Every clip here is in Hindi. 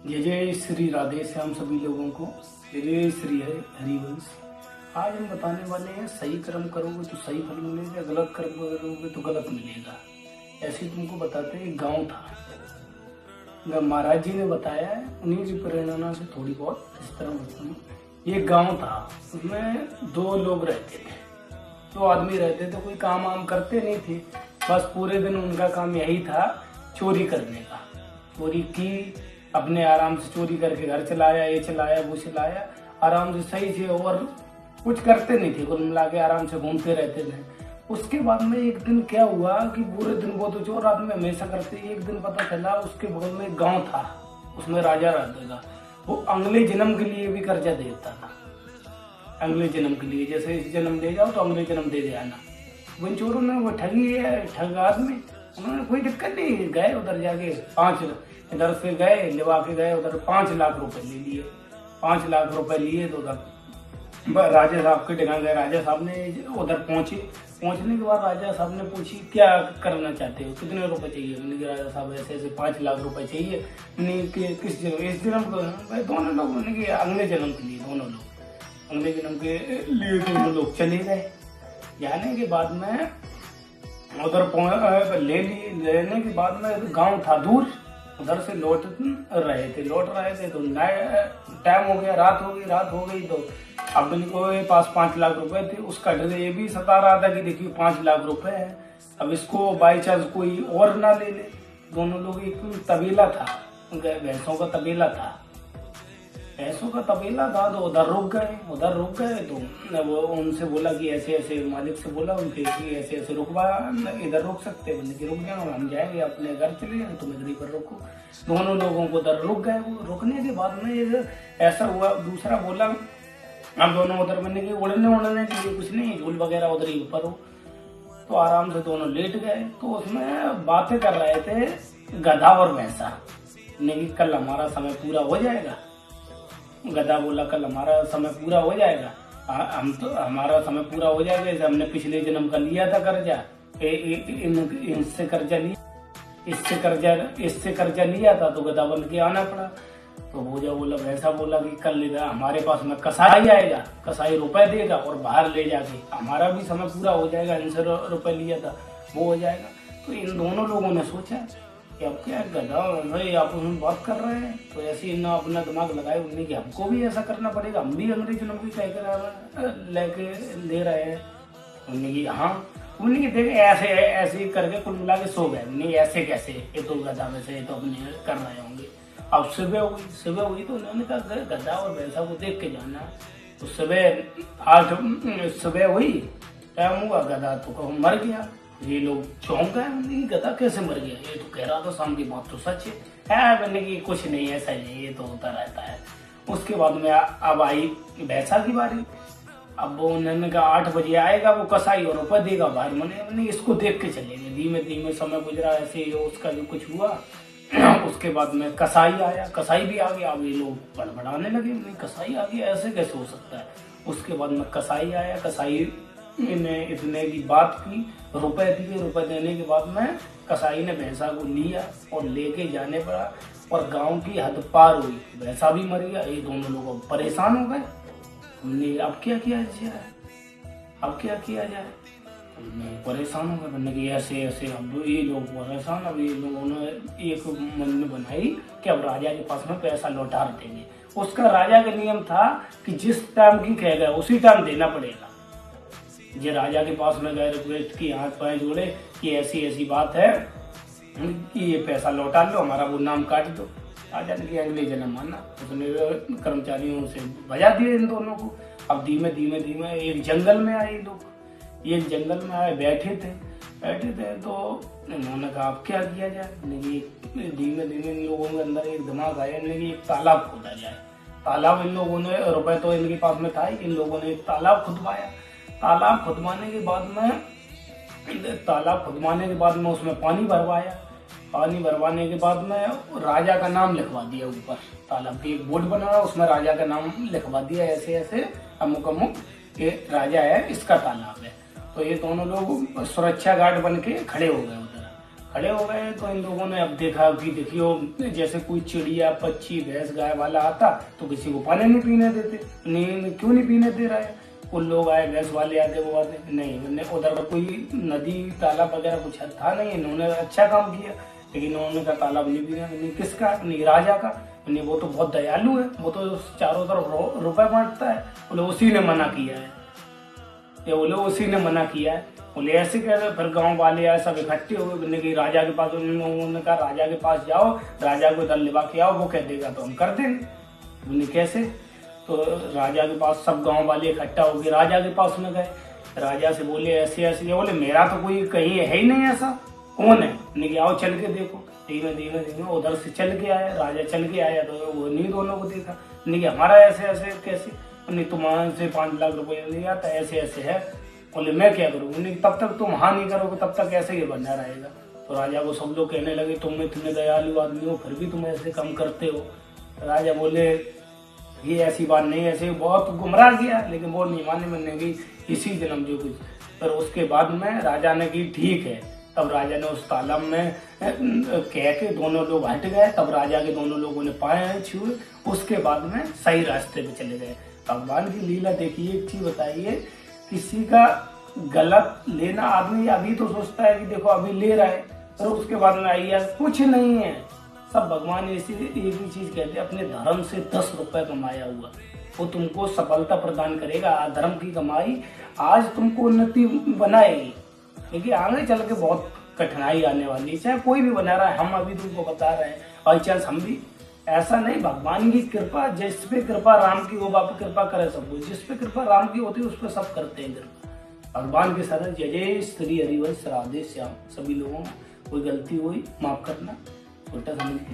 जय जय श्री राधे श्याम सभी लोगों को। जय जय श्री हरिवंश। आज हम बताने वाले हैं सही कर्म करोगे तो सही फल मिलेगा, गलत कर्म करोगे तो गलत मिलेगा। ऐसे तुमको बताते हैं। एक गाँव था, महाराज जी ने बताया है, उन्हीं की प्रेरणा से थोड़ी बहुत इस तरह बताऊँ। ये गाँव था, उसमें दो लोग रहते थे, दो आदमी रहते थे। कोई काम वाम करते नहीं थे, बस पूरे दिन उनका काम यही था, चोरी करने का। चोरी की, अपने आराम से चोरी करके घर चलाया, ये चलाया वो चलाया, आराम से सही से, और कुछ करते नहीं थे, कुल मिला के आराम से घूमते रहते थे। उसके बाद में एक दिन क्या हुआ कि पूरे दिन वो तो चोर आदमी हमेशा करते, एक दिन पता चला उसके बगल में एक गाँव था, उसमें राजा रहता था। वो अगले जन्म के लिए भी कर्जा देता था, अगले जन्म के लिए, जैसे इस जन्म दे जाओ तो अगले जन्म दे जाना। उन चोरों ने वो ठगी है, ठग आदमी, उन्होंने कोई दिक्कत नहीं, गए उधर जाके इधर से गए, लिवा के गए उधर 5 लाख रुपए ले लिए। 5 लाख रुपए लिए तो उधर राजा साहब के ठिकाने गए। राजा साहब ने उधर पहुंचने के बाद राजा साहब ने पूछी क्या करना चाहते हो, कितने रुपए चाहिए। मैंने कहा राजा साहब ऐसे ऐसे 5 लाख रुपए चाहिए। मैंने कि किस जन्म, इस जन्म को? भाई दोनों लोग, मैंने कि अगले जन्म के लिए, दोनों लोग अगले जन्म के लिए दोनों लोग चले गए। जाने के बाद में उधर लेने के बाद में गांव था दूर, उधर से लौट रहे थे तो टाइम हो गया, रात हो गई तो अब इनको पास 5 लाख रुपए थे। उसका डर ये भी सता रहा था कि देखिए 5 लाख रुपए है, अब इसको बाई चांस कोई और ना ले ले। दोनों लोग, एक तबेला था, भैंसों का तबेला था, तो उधर रुक गए तो वो उनसे बोला कि ऐसे ऐसे, मालिक से बोला उनके ऐसे ऐसे रुकवा, इधर रुक सकते हैं। बोले कि रुक जाओ, हम जाएंगे अपने घर चले जाएंगे, तुम इधर ही पर रुको। दोनों लोगों को उधर रुक गए। वो रुकने के बाद में ऐसा हुआ, दूसरा बोला हम दोनों उधर बनने के उड़ने के लिए कुछ नहीं, झूल वगैरह उधर ही ऊपर हो। तो आराम से दोनों लेट गए। तो उसमें बातें कर रहे थे गधा और भैंसा, नहीं कल हमारा समय पूरा हो जाएगा। गधा बोला कल हमारा समय पूरा हो जाएगा, हम तो हमारा समय पूरा हो जाएगा, जैसे हमने पिछले जन्म का लिया था कर्जा, इनसे कर्जा लिया था, तो गधा बन के आना पड़ा। तो भोजा बोला, भैंसा बोला कि कल हमारे पास में कसाई आएगा, कसाई रुपए देगा और बाहर ले जाके हमारा भी समय पूरा हो जाएगा, इनसे रुपए लिया था वो हो जाएगा। तो इन दोनों लोगों ने सोचा कि अब क्या गधा भाई आपस में बात कर रहे हैं, तो ऐसे ही ना अपना दिमाग लगाए उन्हें कि हमको भी ऐसा करना पड़ेगा, हम भी अंग्रेज जन्म की लेके ले रहे हैं। उन्हें कि हाँ, उन्हें देखे ऐसे ऐसे करके कुल मिला के सो गए। नहीं ऐसे कैसे, ये तो गधा वैसे, ये तो अपने कर रहे होंगे। अब सुबह हुई तो उन्होंने कहा गधा और भैंसा को देख के जाना। तो सुबह हुई, टाइम हुआ, गधा तो मर गया। ये लोग चौंक गए, गधा कैसे मर गया, ये तो कह रहा था शाम की बात तो सच है। मैंने कि कुछ नहीं, ऐसा नहीं, ये तो होता रहता है। उसके बाद में अब आई भैंसा की बारी। अब वो उन्होंने कहा 8 बजे आएगा वो कसाई और रुपये देगा बाहर। मैंने इसको देख के चलेंगे। धीमे धीमे समय गुजरा, ऐसे उसका जो कुछ हुआ। उसके बाद में कसाई आया, कसाई भी आ गया। अब ये लोग बड़बड़ाने लगे, कसाई आ गया, ऐसे कैसे हो सकता है। उसके बाद में कसाई आया, कसाई ने इतने की बात की, रुपए दिए। रुपए देने के बाद में कसाई ने भैंसा को लिया और लेके जाने पड़ा, और गांव की हद पार हुई, भैंसा भी मर गया। ये दोनों लोग परेशान हो गए। हमने अब क्या किया जाए, हमने परेशान हो गए। हमने कि ऐसे ऐसे, अब ये लोग परेशान। अब ये लोगों ने एक मन में बनाई कि अब राजा के पास में पैसा लौटा देंगे। उसका राजा का नियम था कि जिस टाइम की कह गए उसी टाइम देना पड़ेगा। ये राजा के पास में गए, रिक्वेस्ट की, हाथ पाए जोड़े कि ऐसी ऐसी बात है कि ये पैसा लौटा लो, हमारा वो नाम काट दो। राजा ने अगले जन्म आना। उसने कर्मचारियों से बजा दिए इन दोनों को। अब धीमे धीमे एक जंगल में आए लोग, एक जंगल में आए, बैठे थे तो इन्होंने कहा अब क्या किया जाए। धीमे धीमे इन लोगों के अंदर एक दिमाग आया, एक तालाब खोदा जाए। तालाब इन लोगों ने, रुपए तो इनके पास में था, इन लोगों ने एक तालाब खुदवाया। तालाब खुदवाने के बाद में उसमें पानी भरवाया। पानी भरवाने के बाद में राजा का नाम लिखवा दिया ऊपर। तालाब की एक बोर्ड बनाया, उसमें राजा का नाम लिखवा दिया, ऐसे ऐसे अमुक अमुक ये राजा है, इसका तालाब है। तो ये दोनों लोग सुरक्षा गार्ड बन के खड़े हो गए उधर। खड़े हो गए। तो इन लोगों ने अब देखा कि देखियो, जैसे कोई चिड़िया पक्षी भैंस गाय वाला आता तो किसी को पानी नहीं पीने देते, नहीं क्यों नहीं पीने दे रहा है। उन लोग आए, भैंस वाले आते, वो आते नहीं, उधर का कोई नदी तालाब वगैरह कुछ था नहीं। इन्होंने अच्छा काम किया, लेकिन उन्होंने कहा तालाब नहीं पीना। नहीं किसका, नहीं राजा का। नहीं वो तो बहुत दयालु है, वो तो चारों तरफ रुपए बांटता है। बोले उसी ने मना किया है, ये बोले उसी ने मना किया है। बोले ऐसे कैसे। फिर गांव वाले आए, सब इकट्ठे हो गए कि राजा के पास। उन्होंने कहा राजा के पास जाओ, राजा को दल लिवा के आओ, वो कह देगा तो हम कर देंगे। बोले कैसे। तो राजा के पास सब गांव वाले इकट्ठा हो गए, राजा के पास में गए। राजा से बोले ऐसे ऐसे। बोले मेरा तो कोई कहीं है ही नहीं ऐसा, कौन है। नहीं आओ चल के देखो। धीमे धीमे धीमे उधर से चल के आया, राजा चल के आया तो वो नहीं दोनों को देखा। नहीं हमारा ऐसे ऐसे कैसे। नहीं तुम्हारे से 5 लाख रुपए नहीं आता, ऐसे ऐसे है। बोले मैं क्या करूँ। नहीं तब तक तुम हाँ नहीं करोगे तब तक ऐसे ही बना रहेगा। तो राजा को सब लोग कहने लगे तुम इतने दयालु आदमी हो फिर भी तुम ऐसे काम करते हो। राजा बोले ये ऐसी बात नहीं, ऐसे बहुत गुमराह किया, लेकिन वो नहीं माने। मैंने की इसी जन्म जो कुछ। फिर उसके बाद में राजा ने की ठीक है। तब राजा ने उस तालाब में कह के दोनों लोग हट गए। तब राजा के दोनों लोगों ने पाए छुए, उसके बाद में सही रास्ते पे चले गए। भगवान की लीला देखिए। एक चीज बताइए, किसी का गलत लेना, आदमी अभी तो सोचता है कि देखो अभी ले रहा है, पर उसके बाद में आइए कुछ नहीं है। सब भगवान ऐसी एक ही चीज कहते हैं, अपने धर्म से 10 रुपए कमाया हुआ वो तुमको सफलता प्रदान करेगा। धर्म की कमाई आज तुमको उन्नति बनाएगी, लेकिन आगे चल के बहुत कठिनाई आने वाली है। चाहे कोई भी बना रहा है, हम अभी तुमको बता रहे हैं, बाई चांस हम भी ऐसा नहीं। भगवान की कृपा, जिस पे कृपा राम की वो बाप कृपा करे सबको। जिस पे कृपा राम की होती है उस पर सब करते हैं कृपा। भगवान के शरण। जय जय श्री हरिवंश राधे श्याम। सभी लोगों को कोई गलती हुई माफ करना, छोटा समझ के।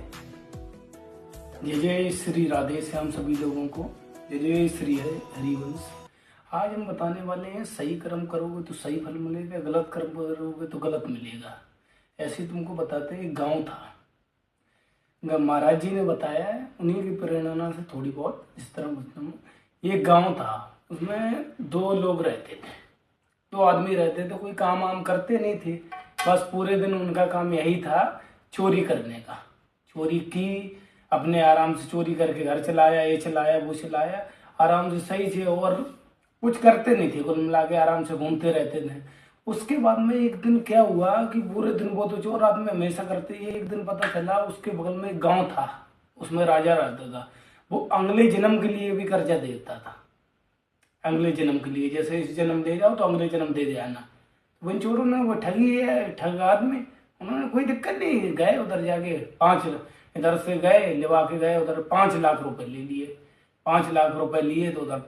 जय जय श्री राधे श्याम सभी लोगों को। जय जय श्री हरिवंश। आज हम बताने वाले हैं, सही कर्म करोगे तो सही फल मिलेगा, गलत कर्म करोगे तो गलत मिलेगा। ऐसे तुमको बताते हैं। गांव था, महाराज जी ने बताया है, उन्हीं की प्रेरणा से थोड़ी बहुत इस तरह बताता हूँ। ये गांव था, उसमें 2 लोग रहते थे, 2 आदमी रहते थे। कोई काम वाम करते नहीं थे, बस पूरे दिन उनका काम यही था चोरी करने का। चोरी की, अपने आराम से चोरी करके घर चलाया, ये चलाया वो चलाया, आराम से सही थे, और कुछ करते नहीं थे। कुल मिला के आराम से घूमते रहते थे। उसके बाद में एक दिन क्या हुआ कि पूरे दिन वो तो चोर आदमी हमेशा करते ही। एक दिन पता चला उसके बगल में एक गांव था, उसमें राजा रहता था। वो अगले जन्म के लिए भी कर्जा देता था। अगले जन्म के लिए, जैसे इस जन्म दे जाओ तो अगले जन्म दे देना। वो चोरों ने, वो ठगी है, ठग आदमी, उन्होंने कोई दिक्कत नहीं, गए उधर जाके 5 इधर से गए लिवा के गए, उधर 5 लाख रुपए ले लिए। 5 लाख रुपए लिए तो उधर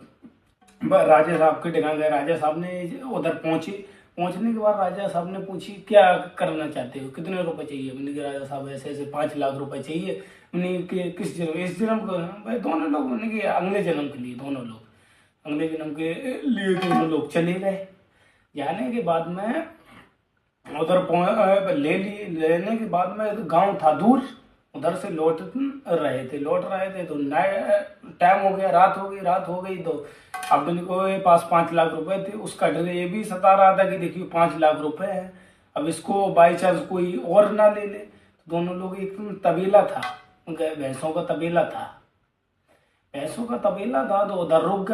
राजा साहब के ठिकाने गए। राजा साहब ने उधर पहुंचने के बाद राजा साहब ने पूछी क्या करना चाहते हो, कितने रुपए चाहिए। मैंने कहा राजा साहब ऐसे ऐसे 5 लाख रुपए चाहिए। मैंने कि किस जन्म, इस जन्म को। भाई दोनों लोग, मैंने कि अगले जन्म के लिए। दोनों लोग अगले जन्म के लिए दोनों लोग चले गए। जाने के बाद में उधर लेने के बाद में गांव था दूर, उधर से लौट रहे थे तो टाइम हो गया, रात हो गई। तो अब इनको पास 5 लाख रुपए थे। उसका डर ये भी सता रहा था कि देखिए 5 लाख रुपए है, अब इसको बाई चांस कोई और ना ले ले। तो दोनों लोग, एक तबेला था, भैंसों का तबेला था, तो उधर रुक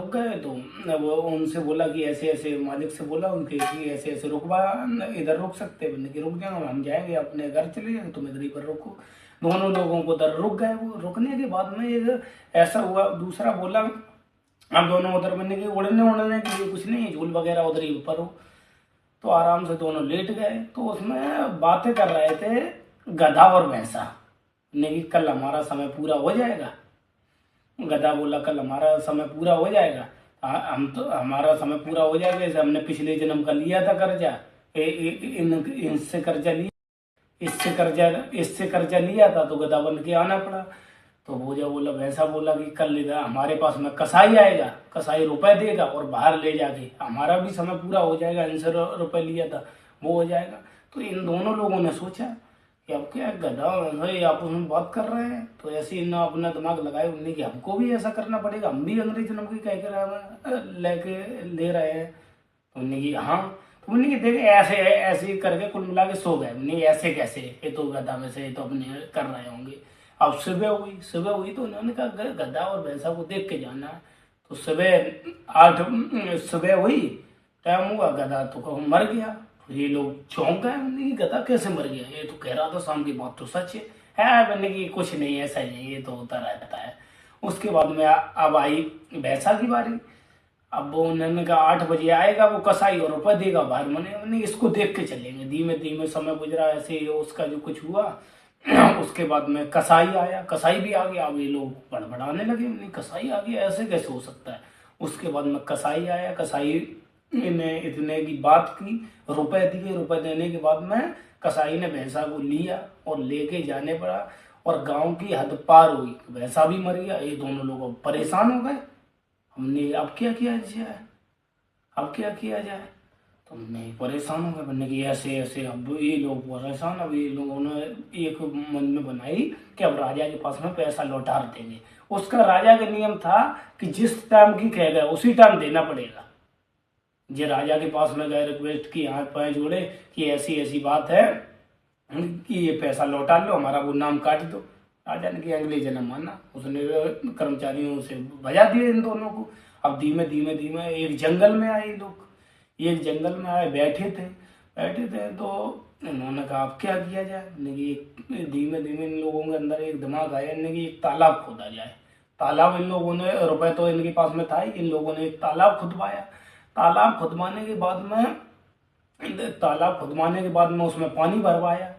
गए। तो वो उनसे बोला कि ऐसे ऐसे, मालिक से बोला उनके कि ऐसे ऐसे रुकवा, इधर रुक सकते हैं। कि रुक जाएंगे, हम जाएंगे अपने घर चले जाएंगे, तुम इधर ही पर रुको। दोनों लोगों को उधर रुक गए। वो रुकने के बाद में एक ऐसा हुआ, दूसरा बोला अब दोनों उधर बनने के उड़ने के लिए कुछ नहीं, झूल वगैरह उधर ही ऊपर हो। तो आराम से दोनों लेट गए। तो उसमें बातें कर रहे थे गधा और भैंसा ने कि कल हमारा समय पूरा हो जाएगा। गधा बोला कल हमारा समय पूरा हो जाएगा, हमारा समय पूरा हो जाएगा, जैसे हमने पिछले जन्म का लिया था कर्जा, इनसे कर्जा लिया, इससे कर्जा लिया था, तो गधा बन के आना पड़ा। तो वो जब बोला, भैंसा बोला कि कल हमारे पास में कसाई आएगा, कसाई रुपए देगा और बाहर ले जाके हमारा भी समय पूरा हो जाएगा, इनसे रुपए लिया था वो हो जाएगा। तो इन दोनों लोगों ने सोचा कि अब क्या गधा आपस में बात कर रहे हैं, तो ऐसे इन अपना दिमाग लगाए उनने कि हमको भी ऐसा करना पड़ेगा, हम भी अंग्रेज जन्म की कह कर लेके ले रहे हैं। तो उन्होंने कि हाँ। तो नहीं देखे ऐसे ऐसे करके कुल मिला के सो गए। नहीं ऐसे कैसे, ये तो गधा में से ये तो अपने कर रहे होंगे। अब सुबह हुई तो उन्होंने कहा गधा और भैंसा को देख के जाना है। तो सुबह हुई, टाइम हुआ, गधा तो मर गया। ये लोग चौंक गए, नहीं गधा कैसे मर गया, ये तो कह रहा था शाम की बात तो सच है मैंने की कुछ नहीं ऐसा ही नहीं, ये तो होता रहता है। उसके बाद में अब आई भैंसा की बारी। अब वो उन्होंने कहा 8 बजे आएगा वो कसाई और रुपये देगा बाहर। मैंने इसको देख के चलेंगे, धीमे धीमे समय गुजरा ऐसे ही उसका जो कुछ हुआ। उसके बाद में कसाई आया, कसाई भी आ गया। अब ये लोग बड़बड़ाने लगे, नहीं कसाई आ गया ऐसे कैसे हो सकता है। उसके बाद में कसाई आया, कसाई ने इतने की बात की, रुपए दिए, रुपए देने के बाद में कसाई ने भैंसा को लिया और लेके जाने पड़ा और गांव की हद पार हुई, भैंसा भी मर गया। ये दोनों लोग परेशान हो गए। हमने अब क्या किया जाए, अब क्या किया जाए, तो हमने परेशान हो गए। बनने की ऐसे ऐसे, अब ये लोग परेशान। अब ये लोगों ने एक मन में बनाई कि अब राजा के पास में पैसा लौटा देंगे। उसका राजा का नियम था कि जिस टाइम की कह गए उसी टाइम देना पड़ेगा। जे राजा के पास में गए, रिक्वेस्ट की, हाथ पाए जोड़े कि ऐसी ऐसी बात है कि ये पैसा लौटा लो, हमारा वो नाम काट दो। राजा ने कि अगले जन्म माना। उसने कर्मचारियों से बजा दिए इन दोनों को। अब धीमे धीमे धीमे एक जंगल में आए लोग, एक जंगल में आए, बैठे थे तो इन्होंने कहा अब क्या किया जाए। धीमे धीमे इन लोगों के अंदर एक दिमाग आया, कि एक तालाब खोदा जाए। तालाब इन लोगों ने, रुपए तो इनके पास में था ही, इन लोगों ने एक तालाब खुदवाया। तालाब खुदवाने के बाद में उसमें पानी भरवाया।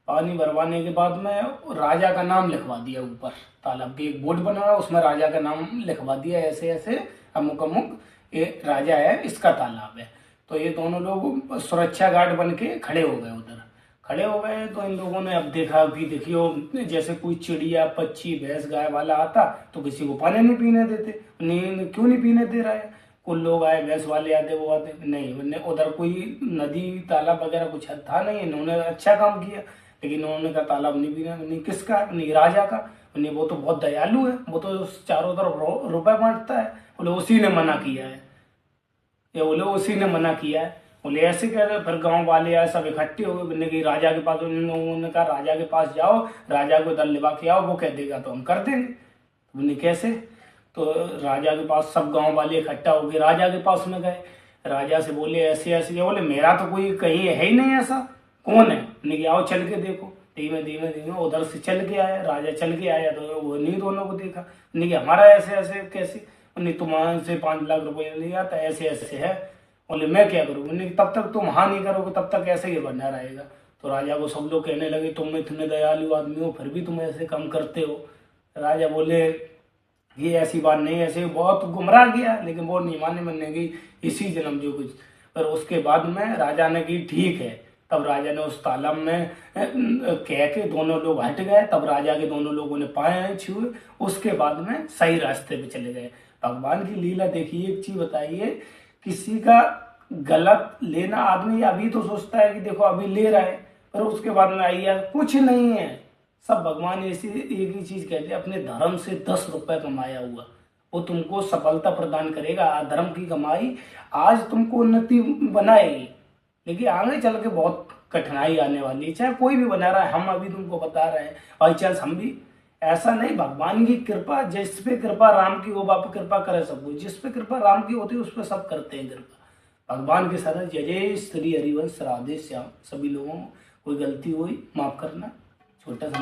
पानी भरवाने के बाद में राजा का नाम लिखवा दिया ऊपर। तालाब की एक बोर्ड बनाया, उसमें राजा का नाम लिखवा दिया, ऐसे ऐसे अमुक अमुक ये राजा है, इसका तालाब है। तो ये दोनों लोग सुरक्षा गार्ड बन के खड़े हो गए, उधर खड़े हो गए। तो इन लोगों ने अब देखा कि देखियो, जैसे कोई चिड़िया, पक्षी, भैंस, गाय वाला आता तो किसी को पानी नहीं पीने देते। क्यों नहीं पीने दे रहा है। कुछ लोग आए, भैंस वाले आते, वो आते नहीं, उधर कोई नदी तालाब वगैरह कुछ था नहीं। इन्होंने अच्छा काम किया, लेकिन उन्होंने कहा तालाब नहीं पीना। नहीं किसका, नहीं राजा का। नहीं वो तो बहुत दयालु है, वो तो चारों तरफ रुपए बांटता है। बोले उसी ने मना किया है, या बोले उसी ने मना किया है। बोले ऐसे कह रहे। फिर गांव वाले आए, सब इकट्ठे हो गए। बोलने की राजा के पास, उन लोगों ने कहा राजा के पास जाओ, राजा को इधर लिवा के आओ, वो कह देगा तो हम कर देंगे। बोले कैसे। तो राजा के पास सब गांव वाले इकट्ठा हो गए, राजा के पास में गए। राजा से बोले ऐसे ऐसे। बोले मेरा तो कोई कहीं है ही नहीं ऐसा, कौन है। नहीं आओ चल के देखो। धीमे धीमे धीमे उधर से चल के आया, राजा चल के आया तो वो नहीं दोनों को देखा। नहीं हमारा ऐसे ऐसे कैसे, नहीं तुम्हारे से 5 लाख रुपए लिया था, ऐसे ऐसे है। बोले मैं क्या करूँ। नहीं तब तक तुम हाँ नहीं करोगे तब तक ऐसे ही बना रहेगा। तो राजा को सब लोग कहने लगे तुम इतने दयालु आदमी हो फिर भी तुम ऐसे काम करते हो। राजा बोले ये ऐसी बात नहीं, ऐसे बहुत गुमराह किया, लेकिन वो नहीं माने। मैंने की इसी जन्म जो कुछ। पर उसके बाद में राजा ने की ठीक है। तब राजा ने उस तालाब में कह के दोनों लोग हट गए। तब राजा के दोनों लोगों ने पाए छुए, उसके बाद में सही रास्ते पे चले गए। भगवान की लीला देखिए। एक चीज बताइए, किसी का गलत लेना, आदमी अभी तो सोचता है कि देखो अभी ले रहा है, पर उसके बाद में आई कुछ नहीं है। सब भगवान ऐसी एक ही चीज कहते हैं, अपने धर्म से 10 रुपए कमाया हुआ वो तुमको सफलता प्रदान करेगा। अधर्म की कमाई आज तुमको उन्नति बनाएगी, लेकिन आगे चल के बहुत कठिनाई आने वाली है। चाहे कोई भी बना रहा है, हम अभी तुमको बता रहे हैं, बाई चांस हम भी, ऐसा नहीं। भगवान की कृपा, जिस पे कृपा राम की वो बाप कृपा करे सबको। जिस पे कृपा राम की होती है उस पर सब करते हैं कृपा। भगवान के शरण। जय जय श्री हरिवंश, राधे श्याम। सभी लोगों को कोई गलती हुई माफ करना। छोटा सा